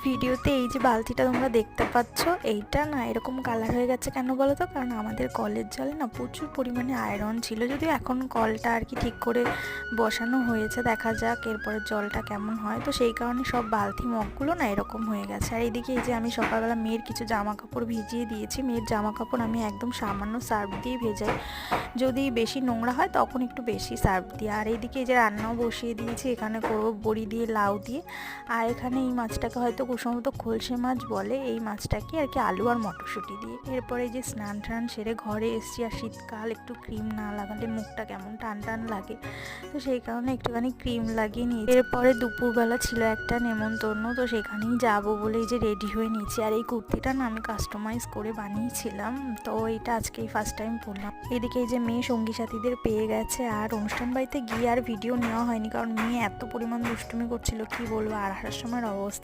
ভিডিওতে এই যে বালতিটা তোমরা দেখতে পাচ্ছ, এইটা না এরকম কালার হয়ে গেছে কেন বলো তো? কারণ আমাদের কলের জলে না প্রচুর পরিমাণে আয়রন ছিল। যদিও এখন কলটা আর কি ঠিক করে বসানো হয়েছে, দেখা যাক এরপরে জলটা কেমন হয়। তো সেই কারণে সব বালতি মগগুলো না এরকম হয়ে গেছে। আর এইদিকে এই যে আমি সকালবেলা মেয়ের কিছু জামা কাপড় ভিজিয়ে দিয়েছি। মেয়ের জামা কাপড় আমি একদম সামান্য সার্ফ দিয়ে ভেজাই, যদি বেশি নোংরা হয় তখন একটু বেশি সার্ফ দিয়ে। আর এইদিকে এই যে রান্নাও বসিয়ে দিয়েছি, এখানে করবো বড়ি দিয়ে লাউ দিয়ে। আর এখানে এই মাছটাকে হয়তো কুসুমতো খোলসে মাছ বলে, এই মাছটাকে আর কি আলু আর মটরশুঁটি দিয়ে। এরপরে যে স্নান টান সেরে ঘরে এসছি, আর শীতকাল একটু ক্রিম না লাগালে মুখটা কেমন টান টান লাগে, তো সেই কারণে একটুখানি ক্রিম লাগিয়ে নিয়েছি। এরপরে দুপুরবেলা ছিল একটা নেমন্তন্ন, তো সেখানেই যাবো বলে এই যে রেডি হয়ে নিয়েছি। আর এই কুর্তিটা না আমি কাস্টমাইজ করে বানিয়েছিলাম, তো এটা আজকেই ফার্স্ট টাইম পরলাম। এদিকে এই যে মেয়ে সঙ্গী সাথীদের পেয়ে গেছে, আর অনুষ্ঠান বাড়িতে গিয়ে আর ভিডিও নেওয়া হয়নি, কারণ মেয়ে এত পরিমাণ দুষ্টুমি করছিল কি বলবো। আর আসার সময়ের অবস্থা